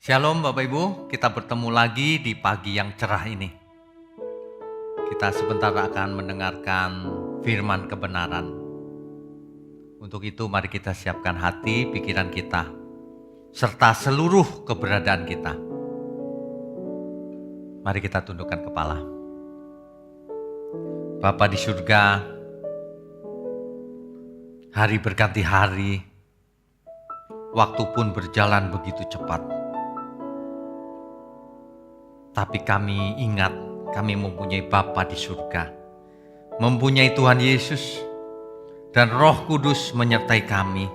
Shalom Bapak Ibu, kita bertemu lagi di pagi yang cerah ini. Kita sebentar akan mendengarkan firman kebenaran. Untuk itu mari kita siapkan hati, pikiran kita, serta seluruh keberadaan kita. Mari kita tundukkan kepala. Bapa di surga, hari berganti hari, waktu pun berjalan begitu cepat. Tapi kami ingat, kami mempunyai Bapa di surga, mempunyai Tuhan Yesus, dan Roh Kudus menyertai kami,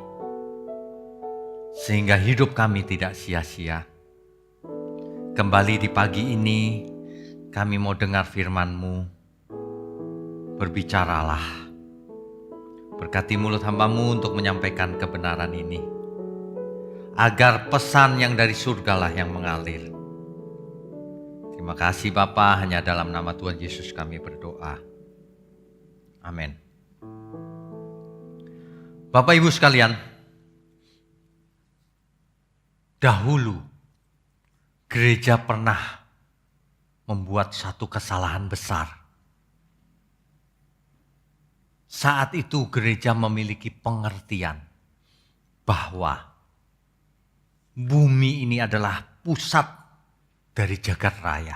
sehingga hidup kami tidak sia-sia. Kembali di pagi ini, kami mau dengar firman-Mu, berbicaralah. Berkati mulut hamba-Mu untuk menyampaikan kebenaran ini, agar pesan yang dari surgalah yang mengalir. Terima kasih Bapa, hanya dalam nama Tuhan Yesus kami berdoa. Amin. Bapak Ibu sekalian, dahulu gereja pernah membuat satu kesalahan besar. Saat itu gereja memiliki pengertian bahwa bumi ini adalah pusat dari jagat raya.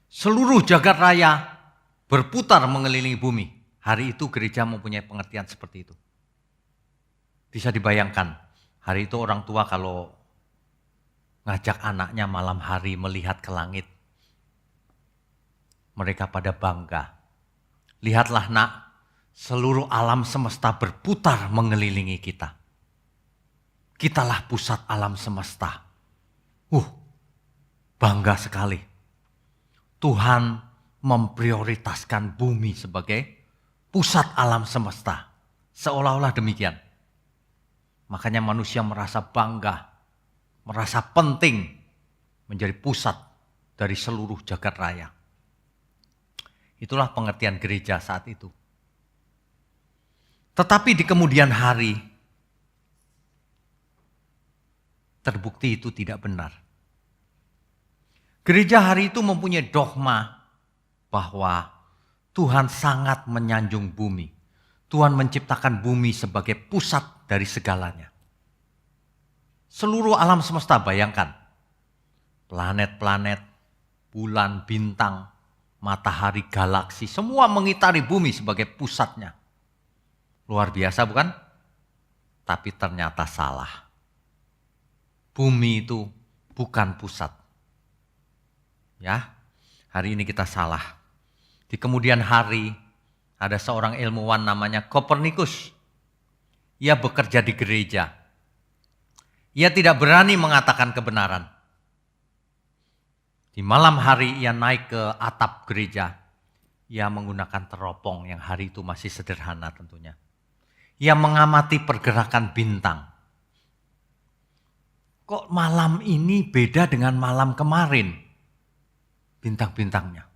Seluruh jagat raya berputar mengelilingi bumi. Hari itu gereja mempunyai pengertian seperti itu. Bisa dibayangkan, hari itu orang tua kalau ngajak anaknya malam hari melihat ke langit, mereka pada bangga. Lihatlah nak, seluruh alam semesta berputar mengelilingi kita. Kitalah pusat alam semesta. Bangga sekali. Tuhan memprioritaskan bumi sebagai pusat alam semesta. Seolah-olah demikian. Makanya manusia merasa bangga, merasa penting menjadi pusat dari seluruh jagat raya. Itulah pengertian gereja saat itu. Tetapi di kemudian hari, terbukti itu tidak benar. Gereja hari itu mempunyai dogma bahwa Tuhan sangat menyanjung bumi. Tuhan menciptakan bumi sebagai pusat dari segalanya. Seluruh alam semesta, bayangkan. Planet-planet, bulan, bintang, matahari, galaksi, semua mengitari bumi sebagai pusatnya. Luar biasa bukan? Tapi ternyata salah. Bumi itu bukan pusat. Ya, hari ini kita salah. Di kemudian hari ada seorang ilmuwan namanya Kopernikus. Ia bekerja di gereja. Ia tidak berani mengatakan kebenaran. Di malam hari ia naik ke atap gereja. Ia menggunakan teropong yang hari itu masih sederhana tentunya. Ia mengamati pergerakan bintang. Kok malam ini beda dengan malam kemarin? Bintang-bintangnya.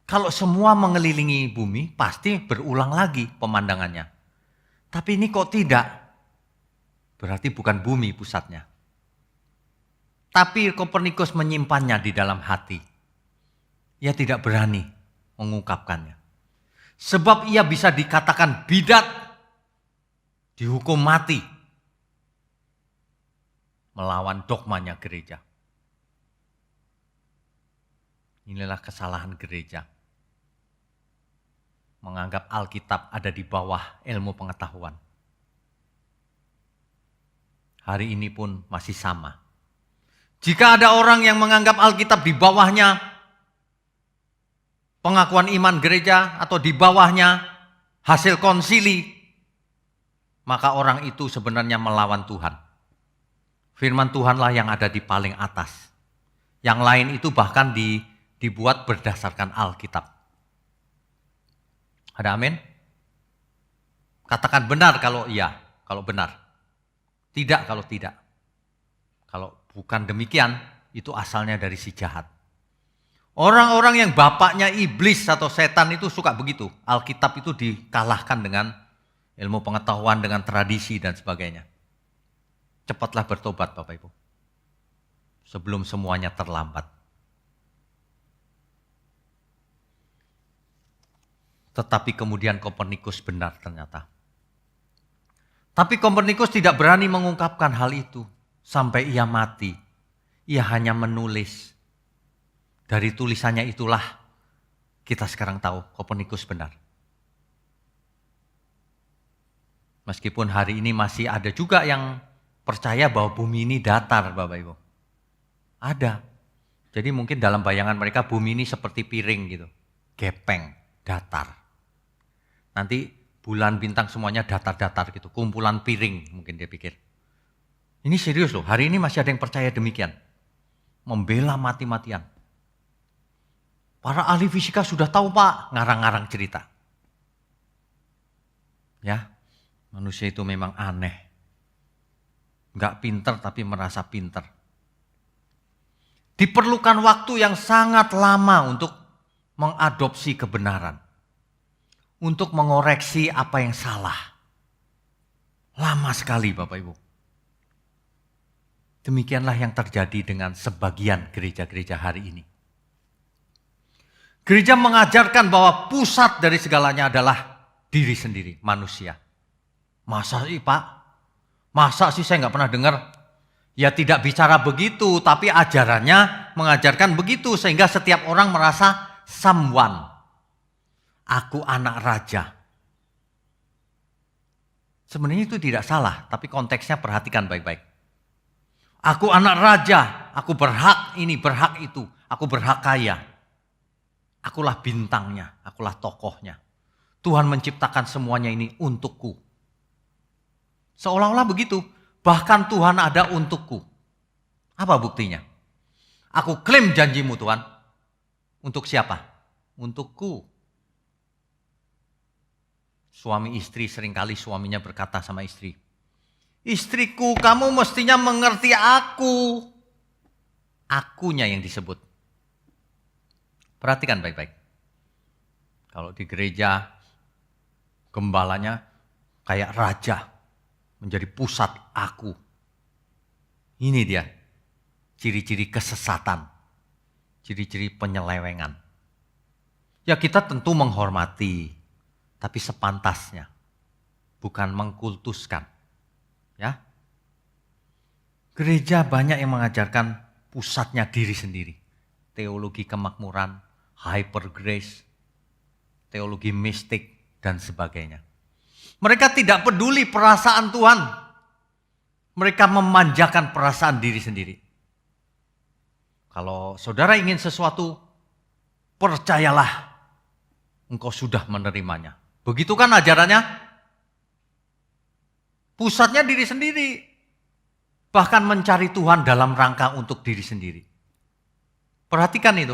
Kalau semua mengelilingi bumi, pasti berulang lagi pemandangannya. Tapi ini kok tidak? Berarti bukan bumi pusatnya. Tapi Kopernikus menyimpannya di dalam hati. Ia tidak berani mengungkapkannya. Sebab ia bisa dikatakan bidat, dihukum mati, melawan dogmanya gereja. Inilah kesalahan gereja. Menganggap Alkitab ada di bawah ilmu pengetahuan. Hari ini pun masih sama. Jika ada orang yang menganggap Alkitab di bawahnya pengakuan iman gereja atau di bawahnya hasil konsili, maka orang itu sebenarnya melawan Tuhan. Firman Tuhanlah yang ada di paling atas. Yang lain itu bahkan dibuat berdasarkan Alkitab. Ada amin? Katakan benar kalau iya, kalau benar. Tidak kalau tidak. Kalau bukan demikian, itu asalnya dari si jahat. Orang-orang yang bapaknya iblis atau setan itu suka begitu. Alkitab itu dikalahkan dengan ilmu pengetahuan, dengan tradisi dan sebagainya. Cepatlah bertobat Bapak Ibu. sebelum semuanya terlambat. Tetapi kemudian Kopernikus benar ternyata. Tapi Kopernikus tidak berani mengungkapkan hal itu sampai ia mati. Ia hanya menulis. Dari tulisannya itulah kita sekarang tahu Kopernikus benar. Meskipun hari ini masih ada juga yang percaya bahwa bumi ini datar, Bapak Ibu. Ada. Jadi mungkin dalam bayangan mereka bumi ini seperti piring gitu. Gepeng, datar. Nanti bulan, bintang semuanya datar-datar gitu. Kumpulan piring mungkin dia pikir. Ini serius loh, hari ini masih ada yang percaya demikian. Membela mati-matian. Para ahli fisika sudah tahu Pak, ngarang-ngarang cerita. Ya, manusia itu memang aneh. Enggak pinter tapi merasa pinter. Diperlukan waktu yang sangat lama untuk mengadopsi kebenaran. Untuk mengoreksi apa yang salah. Lama sekali Bapak Ibu. Demikianlah yang terjadi dengan sebagian gereja-gereja hari ini. Gereja mengajarkan bahwa pusat dari segalanya adalah diri sendiri, manusia. Masa sih Pak? Masa sih saya nggak pernah dengar? Ya tidak bicara begitu, tapi ajarannya mengajarkan begitu. Sehingga setiap orang merasa someone. Aku anak raja. Sebenarnya itu tidak salah, tapi konteksnya perhatikan baik-baik. Aku anak raja, aku berhak ini, berhak itu, aku berhak kaya. Akulah bintangnya, akulah tokohnya. Tuhan menciptakan semuanya ini untukku. Seolah-olah begitu, bahkan Tuhan ada untukku. Apa buktinya? Aku klaim janjimu Tuhan. Untuk siapa? Untukku. Suami istri seringkali suaminya berkata sama istri, istriku kamu mestinya mengerti aku. Akunya yang disebut. Perhatikan baik-baik. Kalau di gereja gembalanya kayak raja. Menjadi pusat aku. Ini dia ciri-ciri kesesatan. Ciri-ciri penyelewengan. Ya kita tentu menghormati. Tapi sepantasnya, bukan mengkultuskan. Ya, gereja banyak yang mengajarkan pusatnya diri sendiri. Teologi kemakmuran, hyper grace, teologi mistik, dan sebagainya. Mereka tidak peduli perasaan Tuhan. Mereka memanjakan perasaan diri sendiri. Kalau saudara ingin sesuatu, percayalah, engkau sudah menerimanya. Begitu kan ajarannya? Pusatnya diri sendiri. Bahkan mencari Tuhan dalam rangka untuk diri sendiri. Perhatikan itu.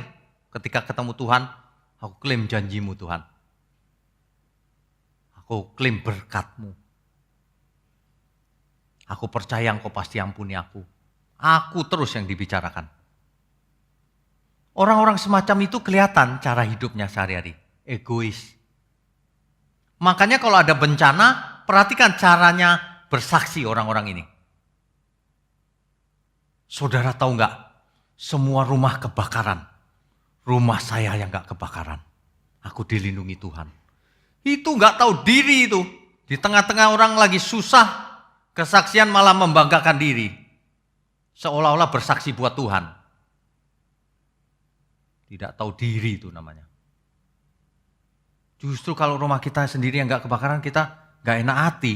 Ketika ketemu Tuhan, aku klaim janjimu Tuhan. Aku klaim berkat-Mu. Aku percaya engkau pasti ampuni aku. Aku terus yang dibicarakan. Orang-orang semacam itu kelihatan cara hidupnya sehari-hari. Egois. Makanya kalau ada bencana, perhatikan caranya bersaksi orang-orang ini. Saudara tahu nggak? Semua rumah kebakaran. Rumah saya yang nggak kebakaran. Aku dilindungi Tuhan. Itu nggak tahu diri itu. Di tengah-tengah orang lagi susah, kesaksian malah membanggakan diri. Seolah-olah bersaksi buat Tuhan. Tidak tahu diri itu namanya. Justru kalau rumah kita sendiri yang gak kebakaran, kita gak enak hati.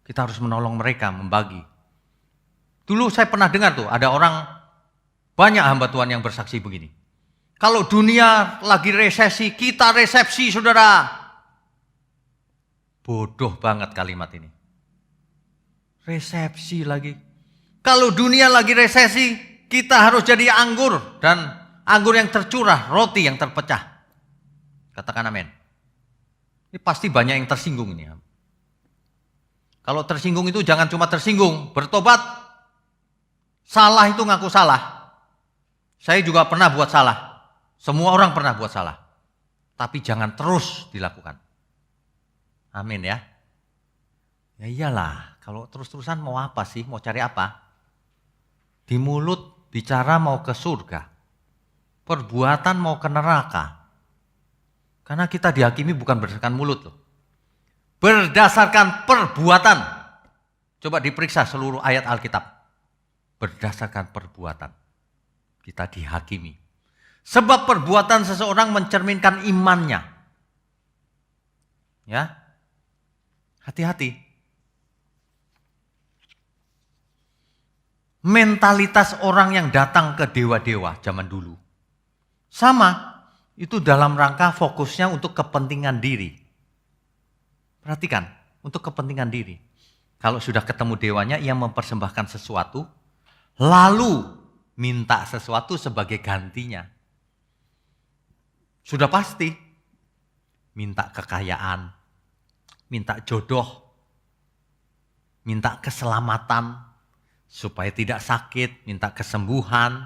Kita harus menolong mereka, membagi. Dulu saya pernah dengar tuh, ada orang, banyak hamba Tuhan yang bersaksi begini. Kalau dunia lagi resesi, kita resepsi saudara. Bodoh banget kalimat ini. Resepsi lagi. Kalau dunia lagi resesi, kita harus jadi anggur. Dan anggur yang tercurah, roti yang terpecah. Katakan amin. Ini pasti banyak yang tersinggung ini. Kalau tersinggung itu jangan cuma tersinggung, bertobat. Salah itu ngaku salah. Saya juga pernah buat salah. Semua orang pernah buat salah. Tapi jangan terus dilakukan. Amin ya. Ya iyalah, kalau terus-terusan mau apa sih? Mau cari apa? Di mulut bicara mau ke surga. Perbuatan mau ke neraka. Karena kita dihakimi bukan berdasarkan mulut loh. Berdasarkan perbuatan. Coba diperiksa seluruh ayat Alkitab. Berdasarkan perbuatan. Kita dihakimi. Sebab perbuatan seseorang mencerminkan imannya. Ya. Hati-hati. Mentalitas orang yang datang ke dewa-dewa zaman dulu. Sama, itu dalam rangka fokusnya untuk kepentingan diri. Perhatikan, untuk kepentingan diri. Kalau sudah ketemu dewanya, ia mempersembahkan sesuatu, lalu minta sesuatu sebagai gantinya. Sudah pasti, minta kekayaan, minta jodoh, minta keselamatan, supaya tidak sakit, minta kesembuhan.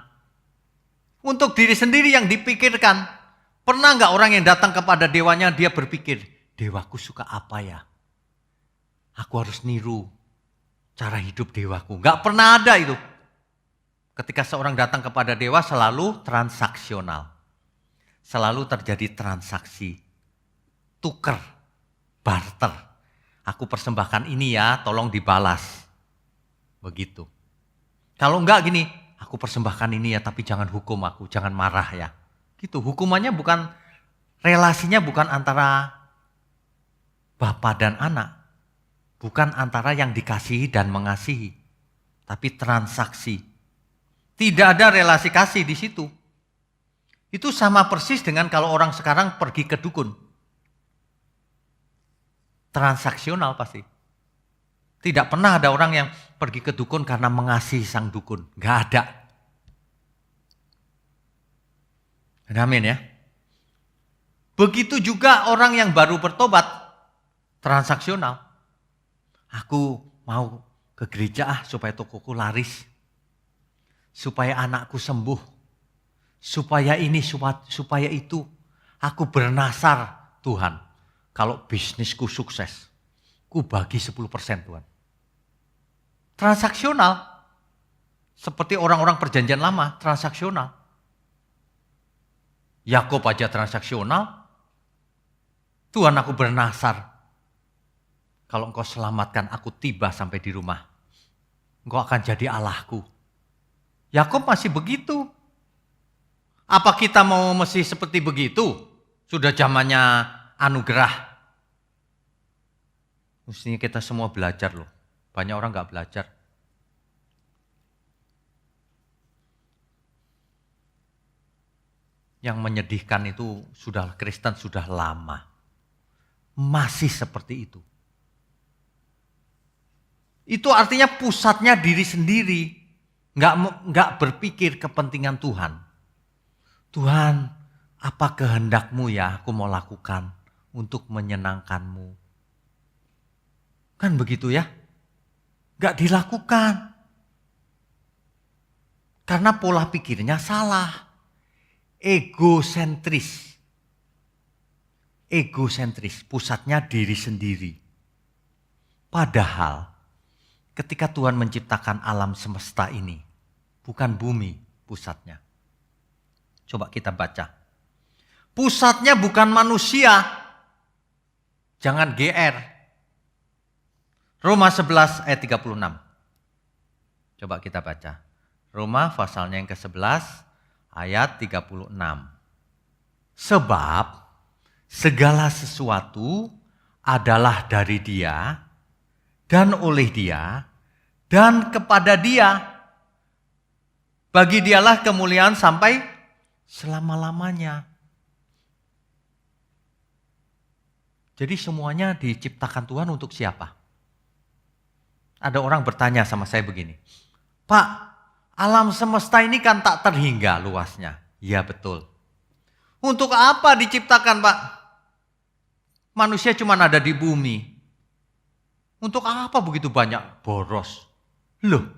Untuk diri sendiri yang dipikirkan. Pernah nggak orang yang datang kepada dewanya, dia berpikir, dewaku suka apa ya? Aku harus niru cara hidup dewaku. Nggak pernah ada itu. Ketika seorang datang kepada dewa selalu transaksional. Selalu terjadi transaksi. Tuker, barter. Aku persembahkan ini ya, tolong dibalas. Begitu. Kalau enggak gini, aku persembahkan ini ya, tapi jangan hukum aku, jangan marah ya. Gitu, hukumannya bukan, relasinya bukan antara bapak dan anak. Bukan antara yang dikasihi dan mengasihi. Tapi transaksi. Tidak ada relasi kasih di situ. Itu sama persis dengan kalau orang sekarang pergi ke dukun. Transaksional pasti. Tidak pernah ada orang yang pergi ke dukun karena mengasihi sang dukun. Gak ada. Amin ya. Begitu juga orang yang baru bertobat. Transaksional. Aku mau ke gereja supaya tokoku laris. Supaya anakku sembuh. Supaya ini, supaya itu. Aku bernasar Tuhan. Kalau bisnisku sukses. Ku bagi 10% Tuhan. Transaksional. Seperti orang-orang perjanjian lama, transaksional. Yakob aja transaksional. Tuhan, aku bernasar. Kalau engkau selamatkan aku tiba sampai di rumah. Engkau akan jadi Allahku. Yakob masih begitu. Apa kita mau mesti seperti begitu? Sudah zamannya anugerah. Mestinya kita semua belajar loh. Banyak orang gak belajar. Yang menyedihkan itu sudah Kristen sudah lama. Masih seperti itu. Itu artinya pusatnya diri sendiri. Gak berpikir kepentingan Tuhan. Tuhan, apa kehendakmu ya aku mau lakukan untuk menyenangkanmu. Kan begitu ya? Gak dilakukan. Karena pola pikirnya salah. Egosentris. Egosentris, pusatnya diri sendiri. Padahal ketika Tuhan menciptakan alam semesta ini, bukan bumi pusatnya. Coba kita baca. Pusatnya bukan manusia. Jangan GR. Roma 11 ayat 36. Coba kita baca. Roma pasalnya yang ke-11 ayat 36. Sebab segala sesuatu adalah dari Dia dan oleh Dia dan kepada Dia. Bagi Dialah kemuliaan sampai selama-lamanya. Jadi semuanya diciptakan Tuhan untuk siapa? Ada orang bertanya sama saya begini, Pak, alam semesta ini kan tak terhingga luasnya. Ya betul. Untuk apa diciptakan Pak? Manusia cuma ada di bumi. Untuk apa begitu banyak boros? Loh,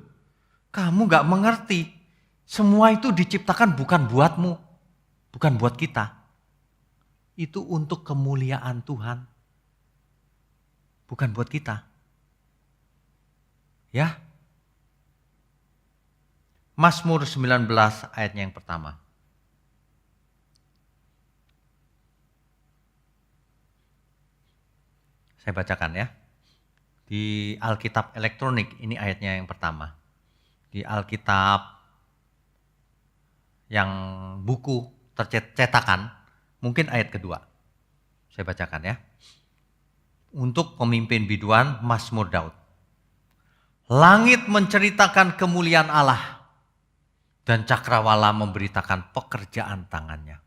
kamu gak mengerti. Semua itu diciptakan bukan buatmu, bukan buat kita. Itu untuk kemuliaan Tuhan. Bukan buat kita. Ya. Mazmur 19 ayatnya yang pertama. Saya bacakan ya. Di Alkitab elektronik ini ayatnya yang pertama. Di Alkitab yang buku tercetakan mungkin ayat kedua. Saya bacakan ya. Untuk pemimpin biduan Mazmur Daud. Langit menceritakan kemuliaan Allah dan cakrawala memberitakan pekerjaan tangannya.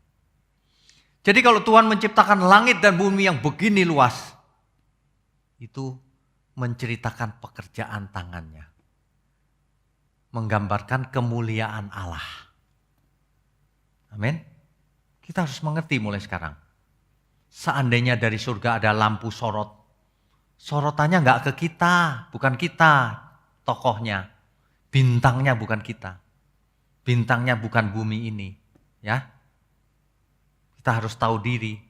Jadi kalau Tuhan menciptakan langit dan bumi yang begini luas, itu menceritakan pekerjaan tangannya. Menggambarkan kemuliaan Allah. Amin. Kita harus mengerti mulai sekarang. Seandainya dari surga ada lampu sorot, sorotannya enggak ke kita, bukan kita tokohnya. Bintangnya bukan kita. Bintangnya bukan bumi ini, ya. Kita harus tahu diri.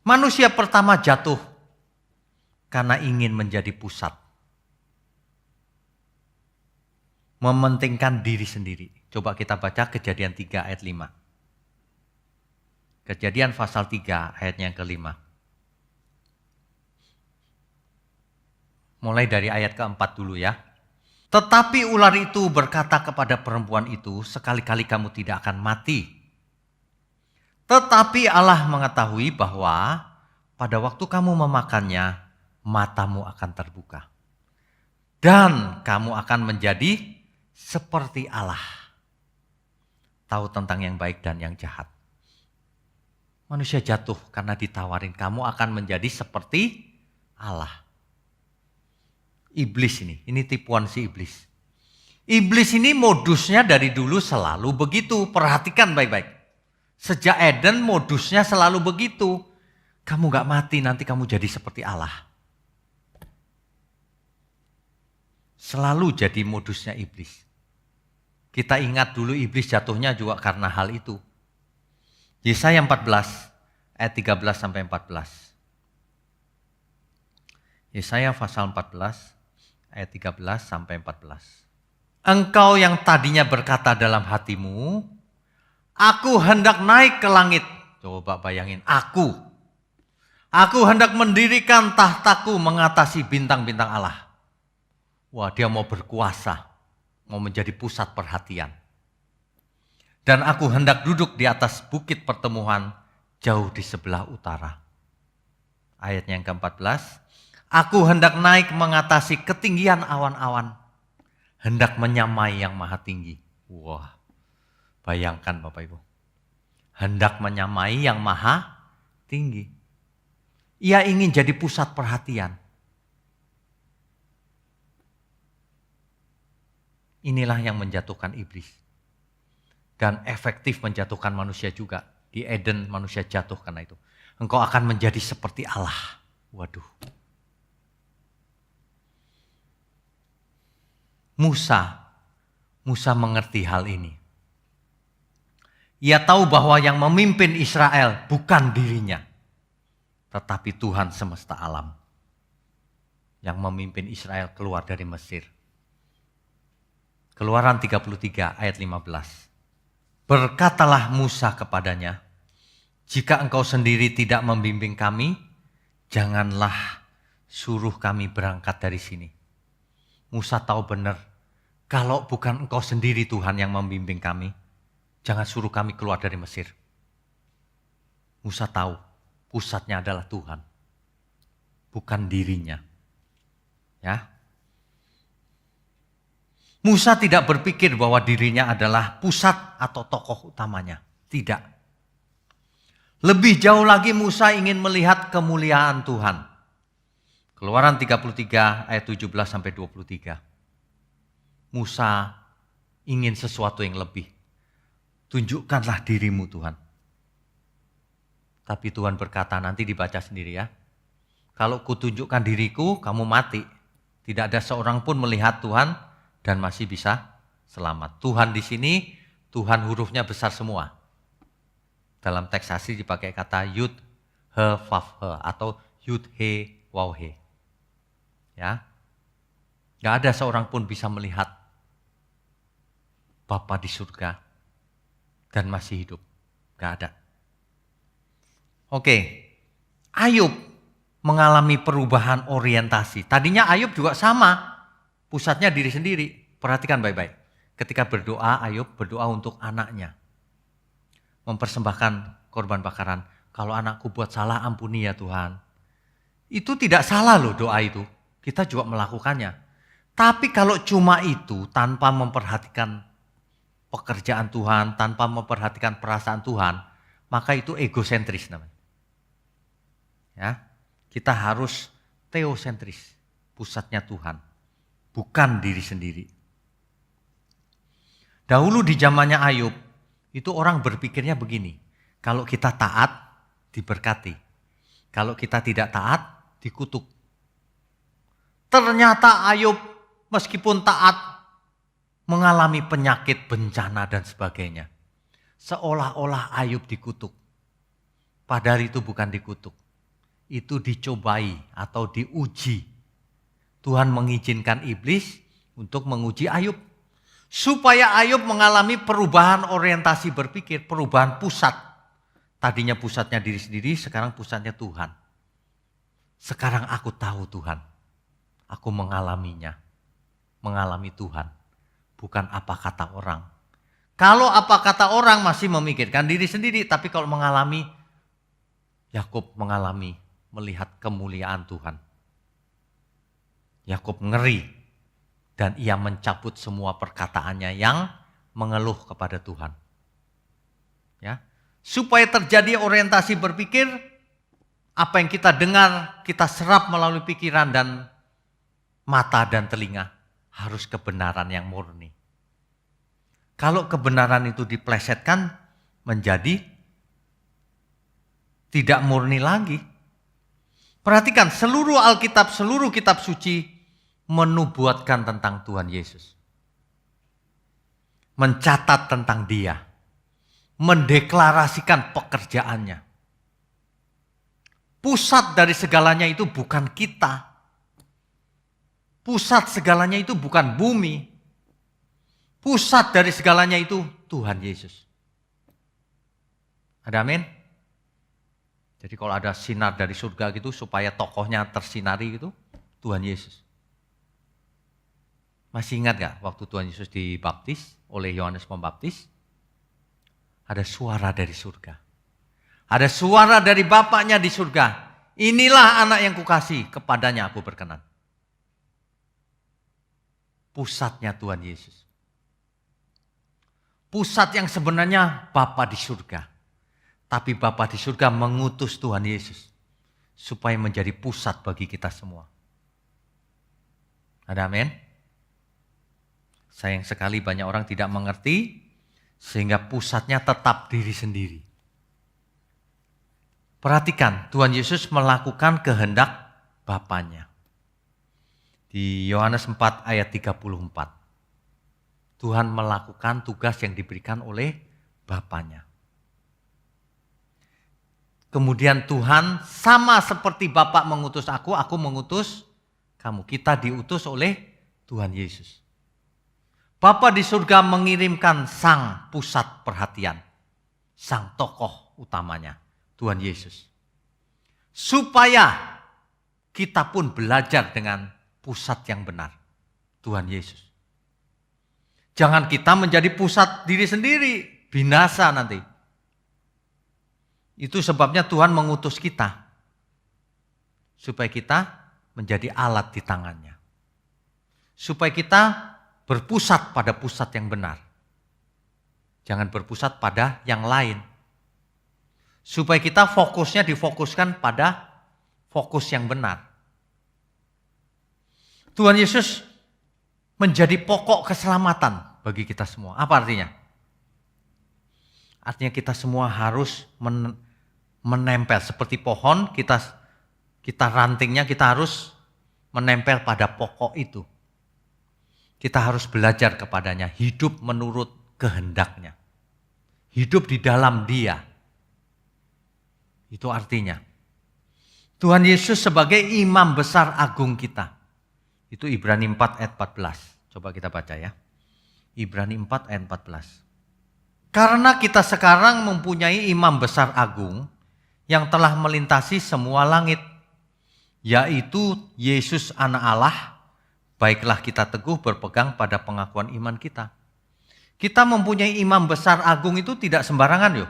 Manusia pertama jatuh karena ingin menjadi pusat. Mementingkan diri sendiri. Coba kita baca Kejadian 3 ayat 5. Kejadian pasal 3 ayatnya yang kelima. Mulai dari ayat keempat dulu ya. Tetapi ular itu berkata kepada perempuan itu, sekali-kali kamu tidak akan mati. Tetapi Allah mengetahui bahwa pada waktu kamu memakannya, matamu akan terbuka. Dan kamu akan menjadi seperti Allah. Tahu tentang yang baik dan yang jahat. Manusia jatuh karena ditawarin, kamu akan menjadi seperti Allah. Iblis ini tipuan si iblis. Iblis ini modusnya dari dulu selalu begitu, perhatikan baik-baik. Sejak Eden modusnya selalu begitu. Kamu gak mati nanti kamu jadi seperti Allah. Selalu jadi modusnya iblis. Kita ingat dulu iblis jatuhnya juga karena hal itu. Yesaya 14 ayat 13 sampai 14. Yesaya pasal 14 ayat 13 sampai 14. Engkau yang tadinya berkata dalam hatimu, aku hendak naik ke langit. Coba bayangin, aku hendak mendirikan tahtaku mengatasi bintang-bintang Allah. Wah, dia mau berkuasa, mau menjadi pusat perhatian. Dan aku hendak duduk di atas bukit pertemuan jauh di sebelah utara. Ayatnya yang ke-14. Aku hendak naik mengatasi ketinggian awan-awan. Hendak menyamai yang maha tinggi. Wah, bayangkan Bapak Ibu. Hendak menyamai yang maha tinggi. Ia ingin jadi pusat perhatian. Inilah yang menjatuhkan iblis. Dan efektif menjatuhkan manusia juga. Di Eden manusia jatuh karena itu. Engkau akan menjadi seperti Allah. Waduh. Musa mengerti hal ini. Ia tahu bahwa yang memimpin Israel bukan dirinya. Tetapi Tuhan semesta alam. Yang memimpin Israel keluar dari Mesir. Keluaran 33 ayat 15. Berkatalah Musa kepadanya, jika engkau sendiri tidak membimbing kami, janganlah suruh kami berangkat dari sini. Musa tahu benar, kalau bukan engkau sendiri Tuhan yang membimbing kami, jangan suruh kami keluar dari Mesir. Musa tahu pusatnya adalah Tuhan, bukan dirinya. Ya. Musa tidak berpikir bahwa dirinya adalah pusat atau tokoh utamanya. Tidak. Lebih jauh lagi Musa ingin melihat kemuliaan Tuhan. Keluaran 33 ayat 17 sampai 23. Musa ingin sesuatu yang lebih. Tunjukkanlah dirimu Tuhan. Tapi Tuhan berkata, nanti dibaca sendiri ya. Kalau kutunjukkan diriku, kamu mati. Tidak ada seorang pun melihat Tuhan dan masih bisa selamat. Tuhan di sini, Tuhan hurufnya besar semua. Dalam teks asli dipakai kata yud, he, vav, he, atau yud, he, waw, he. Ya, gak ada seorang pun bisa melihat Bapa di surga dan masih hidup. Gak ada. Oke, Ayub mengalami perubahan orientasi. Tadinya Ayub juga sama, pusatnya diri sendiri. Perhatikan baik-baik. Ketika berdoa, Ayub berdoa untuk anaknya. Mempersembahkan korban bakaran. Kalau anakku buat salah, ampuni ya Tuhan. Itu tidak salah loh doa itu. Kita juga melakukannya. Tapi kalau cuma itu, tanpa memperhatikan pekerjaan Tuhan, tanpa memperhatikan perasaan Tuhan, maka itu egosentris namanya. Ya, kita harus teosentris, pusatnya Tuhan, bukan diri sendiri. Dahulu di zamannya Ayub, itu orang berpikirnya begini, kalau kita taat, diberkati. Kalau kita tidak taat, dikutuk. Ternyata Ayub meskipun taat, mengalami penyakit, bencana dan sebagainya. Seolah-olah Ayub dikutuk. Padahal itu bukan dikutuk. Itu dicobai atau diuji. Tuhan mengizinkan iblis untuk menguji Ayub. Supaya Ayub mengalami perubahan orientasi berpikir, perubahan pusat. Tadinya pusatnya diri sendiri, sekarang pusatnya Tuhan. Sekarang aku tahu Tuhan. Aku mengalaminya. Mengalami Tuhan. Bukan apa kata orang. Kalau apa kata orang masih memikirkan diri sendiri. Tapi kalau mengalami, Yakub mengalami melihat kemuliaan Tuhan. Yakub ngeri dan ia mencabut semua perkataannya yang mengeluh kepada Tuhan. Ya, supaya terjadi orientasi berpikir, apa yang kita dengar, kita serap melalui pikiran dan mata dan telinga, harus kebenaran yang murni. Kalau kebenaran itu diplesetkan menjadi tidak murni lagi. Perhatikan, seluruh Alkitab, seluruh kitab suci menubuatkan tentang Tuhan Yesus. Mencatat tentang Dia. Mendeklarasikan pekerjaannya. Pusat dari segalanya itu bukan kita. Pusat segalanya itu bukan bumi. Pusat dari segalanya itu Tuhan Yesus. Ada amin? Jadi kalau ada sinar dari surga gitu supaya tokohnya tersinari gitu, Tuhan Yesus. Masih ingat gak waktu Tuhan Yesus dibaptis oleh Yohanes Pembaptis? Ada suara dari surga. Ada suara dari Bapaknya di surga. Inilah anak yang kukasihi, kepadanya aku berkenan. Pusatnya Tuhan Yesus. Pusat yang sebenarnya Bapa di surga. Tapi Bapa di surga mengutus Tuhan Yesus supaya menjadi pusat bagi kita semua. Ada amin? Sayang sekali banyak orang tidak mengerti sehingga pusatnya tetap diri sendiri. Perhatikan, Tuhan Yesus melakukan kehendak Bapanya. Di Yohanes 4 ayat 34. Tuhan melakukan tugas yang diberikan oleh Bapanya. Kemudian Tuhan sama seperti Bapa mengutus aku mengutus kamu. Kita diutus oleh Tuhan Yesus. Bapa di surga mengirimkan sang pusat perhatian. Sang tokoh utamanya, Tuhan Yesus. Supaya kita pun belajar dengan pusat yang benar, Tuhan Yesus. Jangan kita menjadi pusat diri sendiri, binasa nanti. Itu sebabnya Tuhan mengutus kita. Supaya kita menjadi alat di tangannya. Supaya kita berpusat pada pusat yang benar. Jangan berpusat pada yang lain. Supaya kita fokusnya difokuskan pada fokus yang benar. Tuhan Yesus menjadi pokok keselamatan bagi kita semua. Apa artinya? Artinya kita semua harus menempel seperti pohon, kita rantingnya kita harus menempel pada pokok itu. Kita harus belajar kepadanya, hidup menurut kehendaknya. Hidup di dalam Dia. Itu artinya. Tuhan Yesus sebagai imam besar agung kita. Itu Ibrani 4 ayat 14. Coba kita baca ya. Ibrani 4 ayat 14. Karena kita sekarang mempunyai imam besar agung yang telah melintasi semua langit, yaitu Yesus anak Allah, baiklah kita teguh berpegang pada pengakuan iman kita. Kita mempunyai imam besar agung itu tidak sembarangan.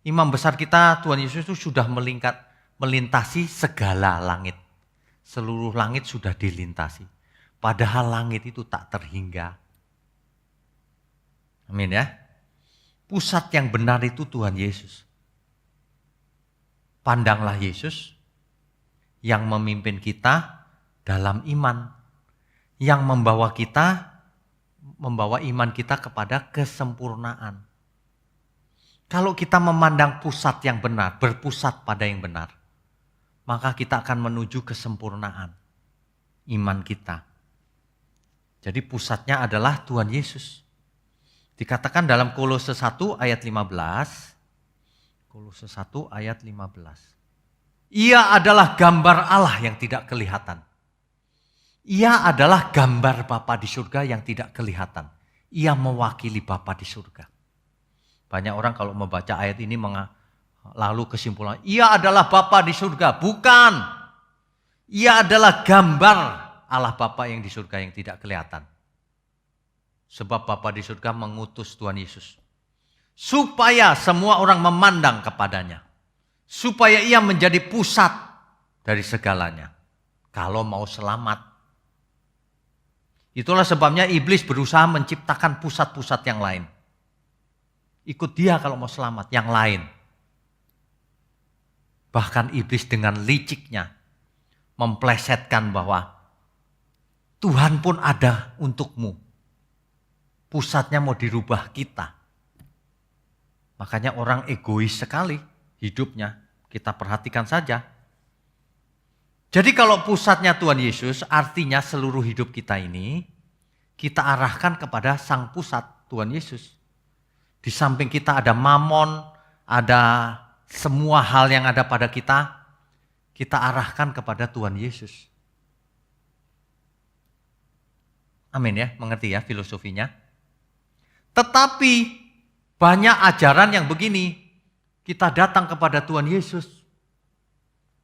Imam besar kita, Tuhan Yesus itu sudah melintasi segala langit. Seluruh langit sudah dilintasi. Padahal langit itu tak terhingga. Amin ya. Pusat yang benar itu Tuhan Yesus. Pandanglah Yesus yang memimpin kita dalam iman. Yang membawa iman kita kepada kesempurnaan. Kalau kita memandang pusat yang benar, berpusat pada yang benar, maka kita akan menuju kesempurnaan iman kita. Jadi pusatnya adalah Tuhan Yesus. Dikatakan dalam Kolose 1 ayat 15. Kolose 1 ayat 15. Ia adalah gambar Allah yang tidak kelihatan. Ia adalah gambar Bapa di surga yang tidak kelihatan. Ia mewakili Bapa di surga. Banyak orang kalau membaca ayat ini lalu kesimpulan, ia adalah Bapa di surga. Bukan. Ia adalah gambar Allah Bapa yang di surga yang tidak kelihatan. Sebab Bapa di surga mengutus Tuhan Yesus. Supaya semua orang memandang kepadanya. Supaya ia menjadi pusat dari segalanya. Kalau mau selamat. Itulah sebabnya iblis berusaha menciptakan pusat-pusat yang lain. Ikut dia kalau mau selamat, yang lain. Bahkan iblis dengan liciknya memplesetkan bahwa Tuhan pun ada untukmu. Pusatnya mau dirubah kita. Makanya orang egois sekali hidupnya. Kita perhatikan saja. Jadi kalau pusatnya Tuhan Yesus, artinya seluruh hidup kita ini kita arahkan kepada sang pusat Tuhan Yesus. Di samping kita ada mamon, ada semua hal yang ada pada kita arahkan kepada Tuhan Yesus. Amin ya, mengerti ya filosofinya? Tetapi banyak ajaran yang begini, kita datang kepada Tuhan Yesus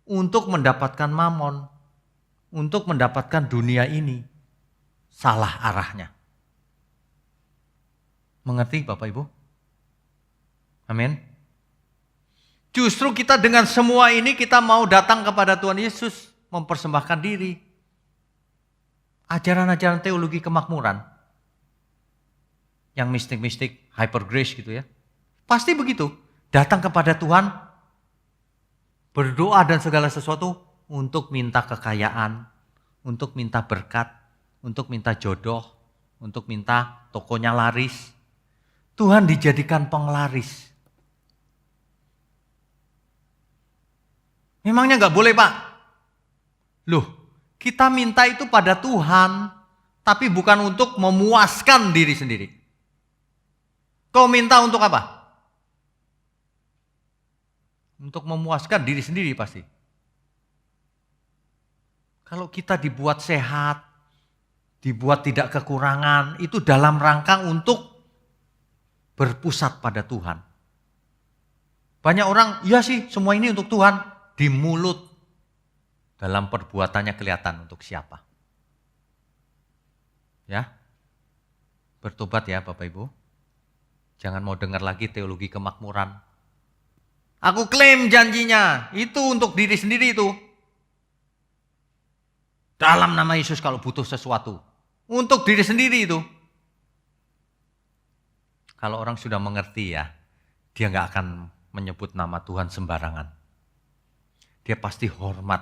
untuk mendapatkan mamon, untuk mendapatkan dunia ini. Salah arahnya. Mengerti Bapak Ibu? Amin. Justru kita dengan semua ini kita mau datang kepada Tuhan Yesus, mempersembahkan diri. Ajaran-ajaran teologi kemakmuran. Yang mistik-mistik, hyper grace gitu ya. Pasti begitu. Datang kepada Tuhan, berdoa dan segala sesuatu untuk minta kekayaan, untuk minta berkat, untuk minta jodoh, untuk minta tokonya laris. Tuhan dijadikan penglaris. Memangnya nggak boleh Pak? Loh, kita minta itu pada Tuhan, tapi bukan untuk memuaskan diri sendiri. Kau minta untuk apa? Untuk memuaskan diri sendiri pasti. Kalau kita dibuat sehat, dibuat tidak kekurangan, itu dalam rangka untuk berpusat pada Tuhan. Banyak orang, iya sih semua ini untuk Tuhan. Di mulut, dalam perbuatannya kelihatan untuk siapa. Ya, bertobat ya Bapak Ibu. Jangan mau dengar lagi teologi kemakmuran. Aku klaim janjinya, itu untuk diri sendiri itu. Dalam nama Yesus kalau butuh sesuatu. Untuk diri sendiri itu. Kalau orang sudah mengerti ya, dia nggak akan menyebut nama Tuhan sembarangan. Dia pasti hormat.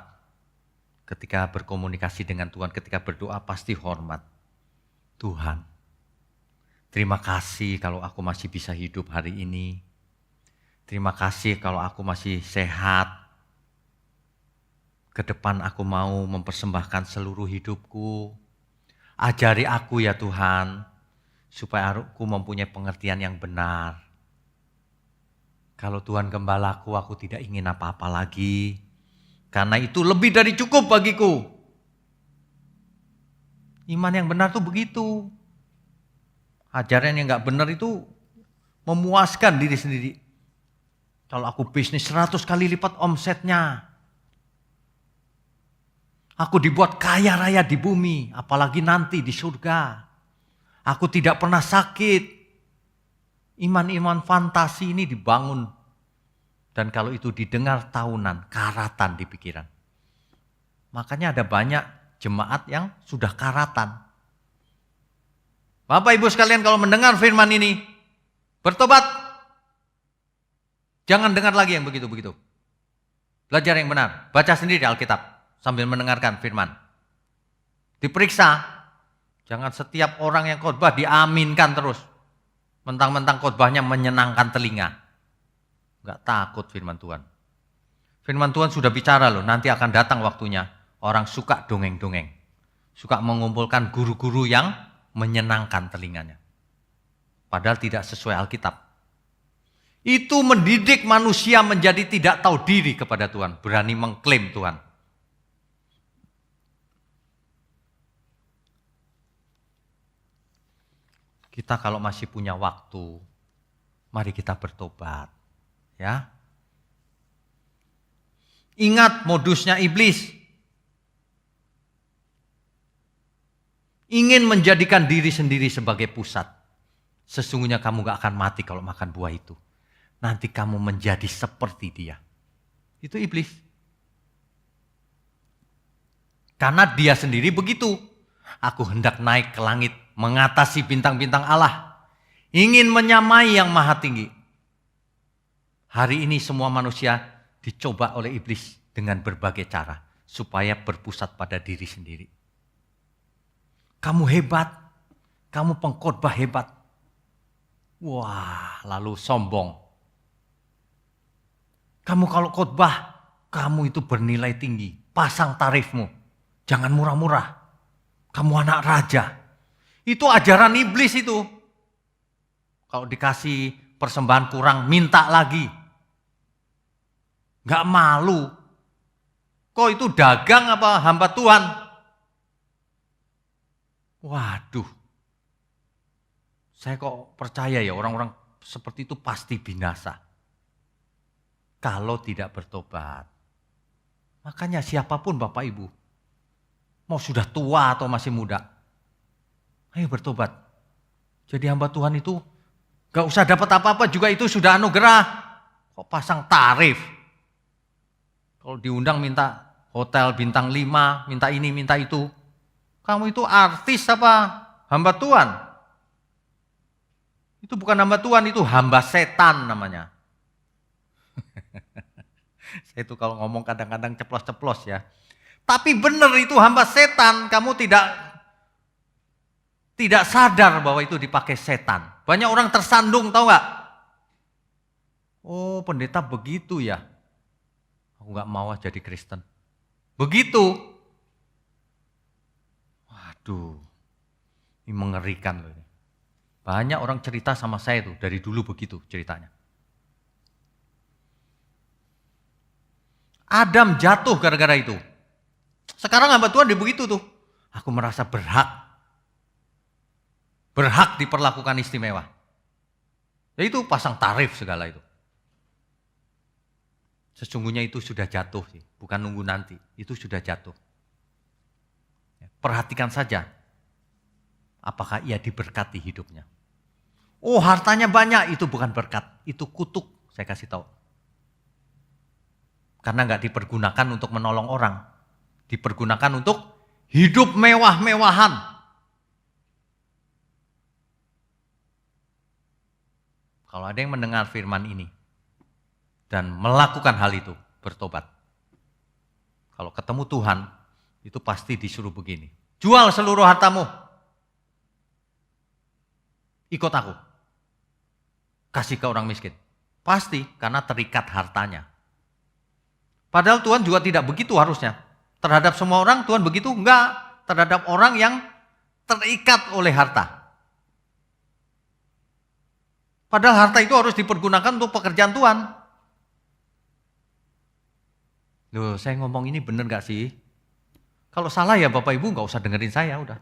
Ketika berkomunikasi dengan Tuhan, ketika berdoa pasti hormat. Tuhan, terima kasih kalau aku masih bisa hidup hari ini. Terima kasih kalau aku masih sehat. Ke depan aku mau mempersembahkan seluruh hidupku. Ajari aku ya Tuhan, supaya aku mempunyai pengertian yang benar. Kalau Tuhan gembalaku, aku tidak ingin apa-apa lagi. Karena itu lebih dari cukup bagiku. Iman yang benar tuh begitu. Ajaran yang nggak benar itu memuaskan diri sendiri. Kalau aku bisnis 100 kali lipat omsetnya. Aku dibuat kaya raya di bumi, apalagi nanti di surga. Aku tidak pernah sakit. Iman-iman fantasi ini dibangun. Dan kalau itu didengar tahunan, karatan di pikiran. Makanya ada banyak jemaat yang sudah karatan. Bapak Ibu sekalian, kalau mendengar firman ini, bertobat. Jangan dengar lagi yang begitu-begitu. Belajar yang benar, baca sendiri Alkitab sambil mendengarkan firman. Diperiksa, jangan setiap orang yang khotbah diaminkan terus. Mentang-mentang khotbahnya menyenangkan telinga. Enggak takut firman Tuhan. Firman Tuhan sudah bicara loh, nanti akan datang waktunya. Orang suka dongeng-dongeng. Suka mengumpulkan guru-guru yang menyenangkan telinganya. Padahal tidak sesuai Alkitab. Itu mendidik manusia menjadi tidak tahu diri kepada Tuhan. Berani mengklaim Tuhan. Kita kalau masih punya waktu, mari kita bertobat. Ya. Ingat modusnya iblis. Ingin menjadikan diri sendiri sebagai pusat. Sesungguhnya kamu gak akan mati kalau makan buah itu. Nanti kamu menjadi seperti dia. Itu iblis. Karena dia sendiri begitu. Aku hendak naik ke langit, mengatasi bintang-bintang Allah. Ingin menyamai yang maha tinggi. Hari ini semua manusia dicoba oleh iblis dengan berbagai cara. Supaya berpusat pada diri sendiri. Kamu hebat, kamu pengkhotbah hebat. Wah, lalu sombong. Kamu kalau khotbah, kamu itu bernilai tinggi. Pasang tarifmu, jangan murah-murah. Kamu anak raja. Itu ajaran iblis itu. Kalau dikasih persembahan kurang, minta lagi. Gak malu. Kok itu dagang apa hamba Tuhan? Waduh, saya kok percaya ya orang-orang seperti itu pasti binasa. Kalau tidak bertobat. Makanya siapapun Bapak Ibu, mau sudah tua atau masih muda, ayo bertobat. Jadi hamba Tuhan itu gak usah dapat apa-apa juga itu sudah anugerah. Kok pasang tarif? Kalau diundang minta hotel bintang 5, minta ini, minta itu. Kamu itu artis apa? Hamba Tuhan. Itu bukan hamba Tuhan, itu hamba setan namanya. Saya itu kalau ngomong kadang-kadang ceplos-ceplos ya. Tapi benar itu hamba setan, kamu tidak sadar bahwa itu dipakai setan. Banyak orang tersandung, tahu nggak? Oh, pendeta begitu ya. Aku nggak mau jadi Kristen. Begitu. Waduh, ini mengerikan loh. Banyak orang cerita sama saya tuh, dari dulu begitu ceritanya. Adam jatuh gara-gara itu. Sekarang hamba Tuhan dia begitu tuh. Aku merasa berhak. Berhak diperlakukan istimewa. Ya itu pasang tarif segala itu. Sesungguhnya itu sudah jatuh sih, bukan nunggu nanti. Itu sudah jatuh. Perhatikan saja apakah ia diberkati hidupnya. Oh, hartanya banyak, itu bukan berkat, itu kutuk, saya kasih tahu. Karena nggak dipergunakan untuk menolong orang, dipergunakan untuk hidup mewah-mewahan. Kalau ada yang mendengar firman ini dan melakukan hal itu, bertobat. Kalau ketemu Tuhan, itu pasti disuruh begini. Jual seluruh hartamu. Ikut aku. Kasih ke orang miskin. Pasti, karena terikat hartanya. Padahal Tuhan juga tidak begitu harusnya. Terhadap semua orang Tuhan begitu? Enggak. Terhadap orang yang terikat oleh harta. Padahal harta itu harus dipergunakan untuk pekerjaan Tuhan. Loh, saya ngomong ini benar gak sih? Kalau salah ya Bapak Ibu nggak usah dengerin saya udah.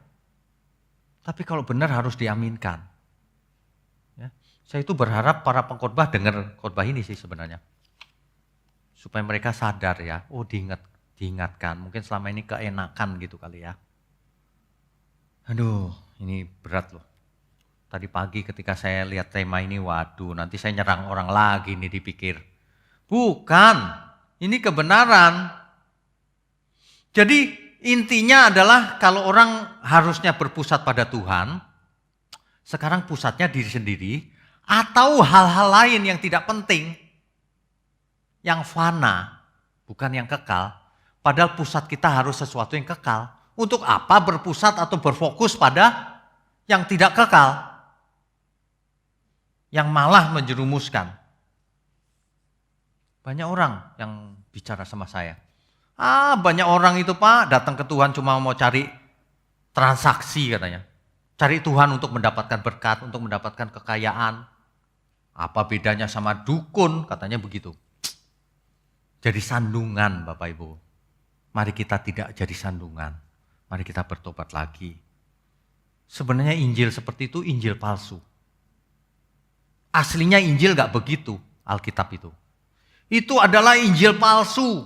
Tapi kalau benar harus diaminkan. Saya itu berharap para pengkhotbah dengar khotbah ini sih sebenarnya. Supaya mereka sadar ya, diingatkan. Mungkin selama ini keenakan gitu kali ya. Aduh, ini berat loh. Tadi pagi ketika saya lihat tema ini, waduh nanti saya nyerang orang lagi nih dipikir. Bukan, ini kebenaran. Jadi intinya adalah kalau orang harusnya berpusat pada Tuhan, sekarang pusatnya diri sendiri, atau hal-hal lain yang tidak penting, yang fana, bukan yang kekal. Padahal pusat kita harus sesuatu yang kekal. Untuk apa berpusat atau berfokus pada yang tidak kekal? Yang malah menjerumuskan. Banyak orang yang bicara sama saya. Banyak orang itu Pak datang ke Tuhan cuma mau cari transaksi katanya. Cari Tuhan untuk mendapatkan berkat, untuk mendapatkan kekayaan. Apa bedanya sama dukun katanya begitu. Jadi sandungan Bapak Ibu. Mari kita tidak jadi sandungan. Mari kita bertobat lagi. Sebenarnya Injil seperti itu Injil palsu. Aslinya Injil gak begitu, Alkitab itu. Itu adalah Injil palsu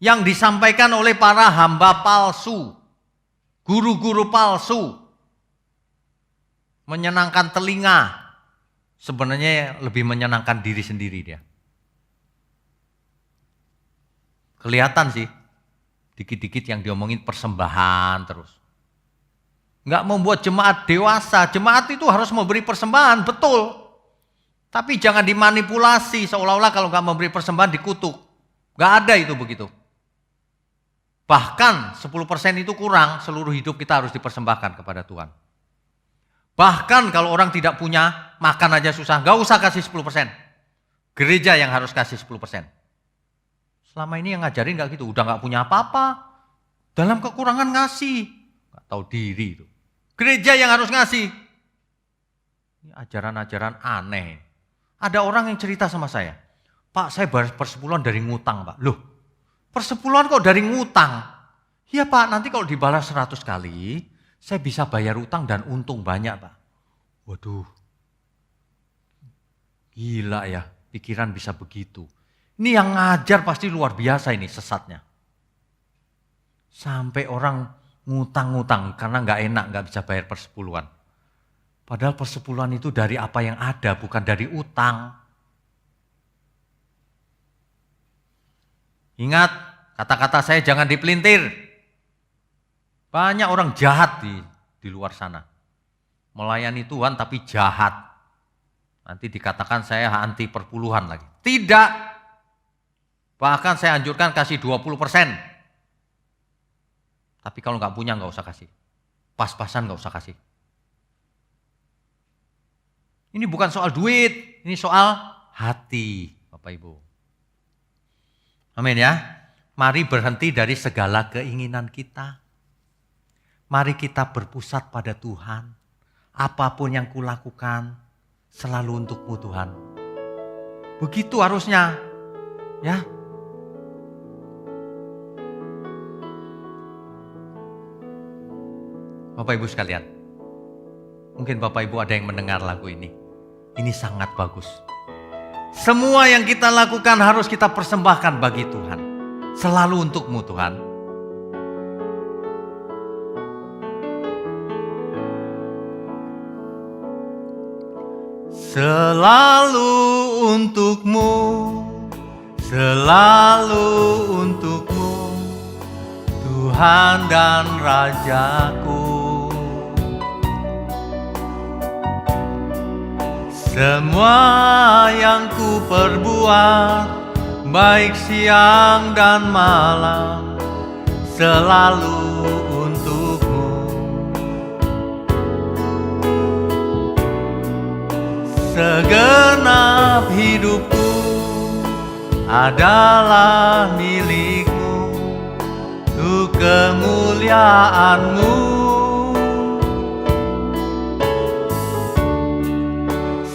yang disampaikan oleh para hamba palsu, guru-guru palsu. Menyenangkan telinga, sebenarnya lebih menyenangkan diri sendiri dia. Kelihatan sih, dikit-dikit yang diomongin persembahan terus. Nggak membuat jemaat dewasa, jemaat itu harus memberi persembahan, betul. Tapi jangan dimanipulasi seolah-olah kalau nggak memberi persembahan dikutuk. Nggak ada itu begitu. Bahkan 10% itu kurang, seluruh hidup kita harus dipersembahkan kepada Tuhan. Bahkan kalau orang tidak punya, makan aja susah, nggak usah kasih 10%. Gereja yang harus kasih 10%. Selama ini yang ngajarin nggak gitu, udah nggak punya apa-apa. Dalam kekurangan ngasih, nggak tahu diri itu. Gereja yang harus ngasih. Ini ajaran-ajaran aneh. Ada orang yang cerita sama saya, Pak saya bayar persepuluhan dari ngutang Pak. Loh persepuluhan kok dari ngutang? Iya Pak nanti kalau dibalas 100 kali, saya bisa bayar utang dan untung banyak Pak. Waduh, gila ya pikiran bisa begitu. Ini yang ngajar pasti luar biasa ini sesatnya. Sampai orang ngutang-ngutang karena nggak enak nggak bisa bayar persepuluhan. Padahal persepuluhan itu dari apa yang ada, bukan dari utang. Ingat, kata-kata saya jangan dipelintir. Banyak orang jahat di luar sana. Melayani Tuhan tapi jahat. Nanti dikatakan saya anti perpuluhan lagi. Tidak. Bahkan saya anjurkan kasih 20%. Tapi kalau nggak punya nggak usah kasih. Pas-pasan nggak usah kasih. Ini bukan soal duit, ini soal hati, Bapak Ibu. Amin ya. Mari berhenti dari segala keinginan kita. Mari kita berpusat pada Tuhan. Apapun yang kulakukan, selalu untukmu Tuhan. Begitu harusnya, ya. Bapak Ibu sekalian, mungkin Bapak Ibu ada yang mendengar lagu ini. Ini sangat bagus. Semua yang kita lakukan harus kita persembahkan bagi Tuhan. Selalu untukmu Tuhan. Selalu untukmu, selalu untukmu, Tuhan dan Rajaku. Semua yang ku perbuat, baik siang dan malam, selalu untukmu. Segenap hidupku adalah milikmu, untuk kemuliaanmu.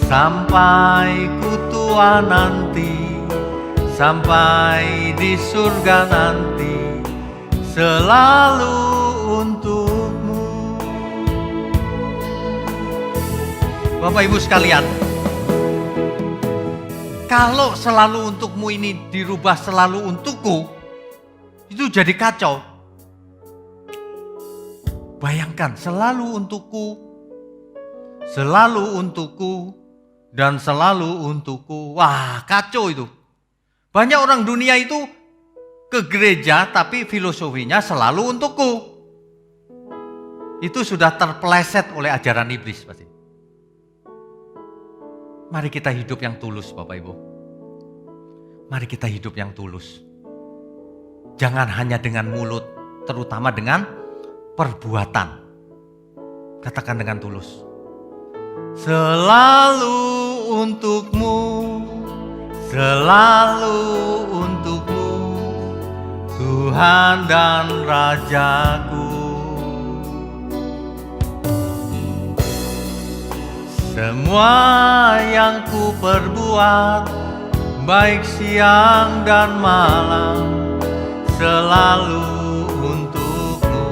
Sampai ku tua nanti, sampai di surga nanti, selalu untukmu. Bapak Ibu sekalian, Kalau selalu untukmu ini dirubah selalu untukku, itu jadi kacau. Bayangkan, selalu untukku, dan selalu untukku. Wah, kacau itu. Banyak orang dunia itu ke gereja tapi filosofinya selalu untukku. Itu sudah terpeleset oleh ajaran iblis pasti. Mari kita hidup yang tulus, Bapak Ibu. Mari kita hidup yang tulus. Jangan hanya dengan mulut, terutama dengan perbuatan. Katakan dengan tulus. Selalu untukmu, selalu untukmu, Tuhan dan Rajaku. Semua yang ku perbuat, baik siang dan malam, selalu untukmu.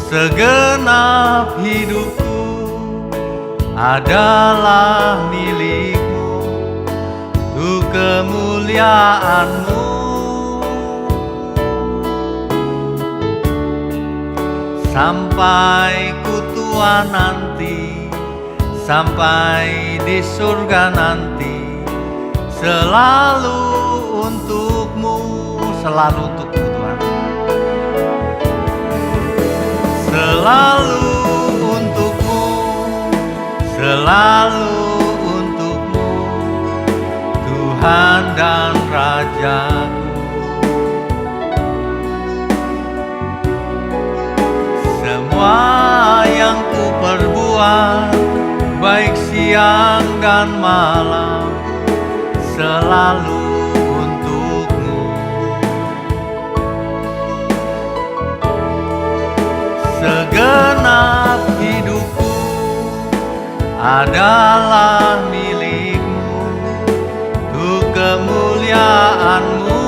Segenap hidupku adalah milikmu, untuk kemuliaan-Mu. Sampai ku tua nanti, sampai di surga nanti, selalu untukmu, selalu untukmu Tuhan. Selalu untukmu, selalu untukmu, Tuhan dan Rajaku. Semua yang ku perbuat, baik siang dan malam, selalu untukmu. Segenap hidupku adalah milikmu, untuk kemuliaan-Mu.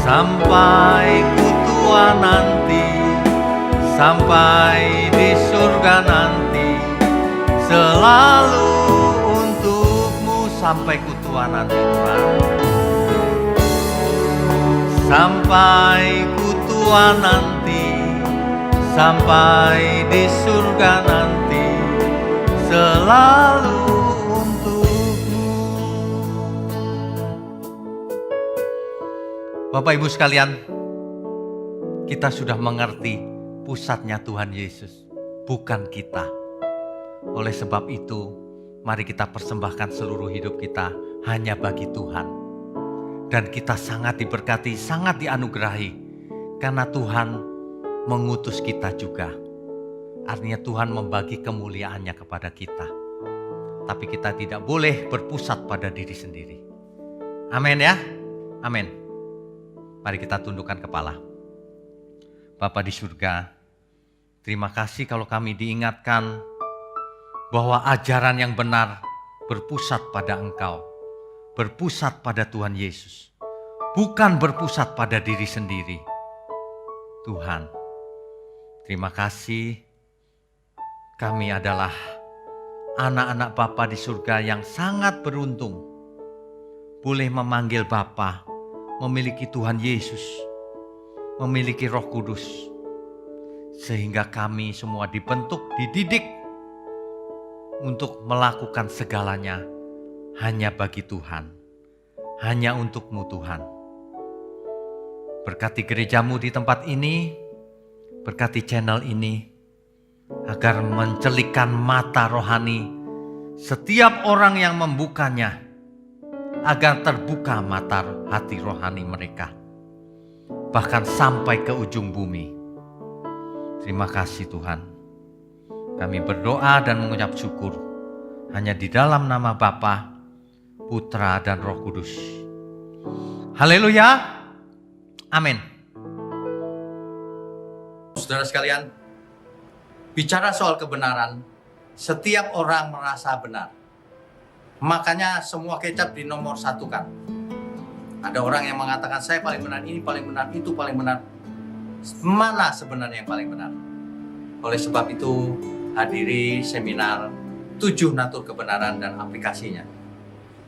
Sampai ku tua nanti, sampai di surga nanti, selalu untukmu. Sampai ku tua nanti Tuhan. Sampai ku tua nanti, sampai di surga nanti, selalu untukmu. Bapak Ibu sekalian, kita sudah mengerti pusatnya Tuhan Yesus, bukan kita. Oleh sebab itu, mari kita persembahkan seluruh hidup kita hanya bagi Tuhan. Dan kita sangat diberkati, sangat dianugerahi, karena Tuhan mengutus kita juga. Artinya Tuhan membagi kemuliaannya kepada kita. Tapi kita tidak boleh berpusat pada diri sendiri. Amin ya, amin. Mari kita tundukkan kepala. Bapa di surga, terima kasih kalau kami diingatkan bahwa ajaran yang benar berpusat pada Engkau, berpusat pada Tuhan Yesus, bukan berpusat pada diri sendiri. Tuhan, terima kasih kami adalah anak-anak Bapa di surga yang sangat beruntung, boleh memanggil Bapa, memiliki Tuhan Yesus, memiliki Roh Kudus, sehingga kami semua dibentuk, dididik untuk melakukan segalanya hanya bagi Tuhan, hanya untuk-Mu Tuhan. Berkati gereja-Mu di tempat ini, berkati channel ini, agar mencelikkan mata rohani setiap orang yang membukanya, agar terbuka mata hati rohani mereka, bahkan sampai ke ujung bumi. Terima kasih Tuhan. Kami berdoa dan mengucap syukur hanya di dalam nama Bapa, Putra dan Roh Kudus. Haleluya. Amin. Saudara sekalian, bicara soal kebenaran, setiap orang merasa benar. Makanya semua kecap di nomor satukan. Ada orang yang mengatakan saya paling benar, ini paling benar, itu paling benar. mana sebenarnya yang paling benar. Oleh sebab itu, hadiri seminar 7 natur kebenaran dan aplikasinya.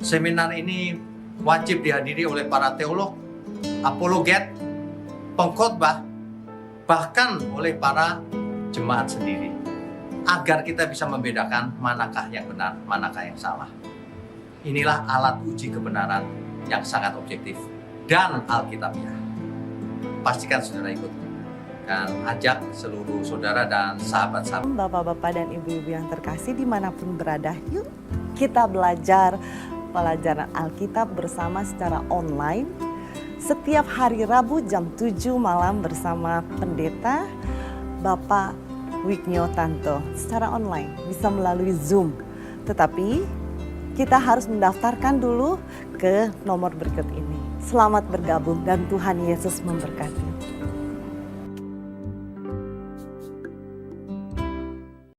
Seminar ini wajib dihadiri oleh para teolog, apologet, pengkhotbah, bahkan oleh para jemaat sendiri, agar kita bisa membedakan manakah yang benar, manakah yang salah. Inilah alat uji kebenaran yang sangat objektif dan alkitabiah. Pastikan saudara ikut dan ajak seluruh saudara dan sahabat-sahabat. Bapak-bapak dan ibu-ibu yang terkasih dimanapun berada, yuk kita belajar pelajaran Alkitab bersama secara online setiap hari Rabu jam 7 malam bersama pendeta Bapak Wignio Tanto secara online, bisa melalui Zoom. Tetapi kita harus mendaftarkan dulu ke nomor berikut ini. Selamat bergabung dan Tuhan Yesus memberkati.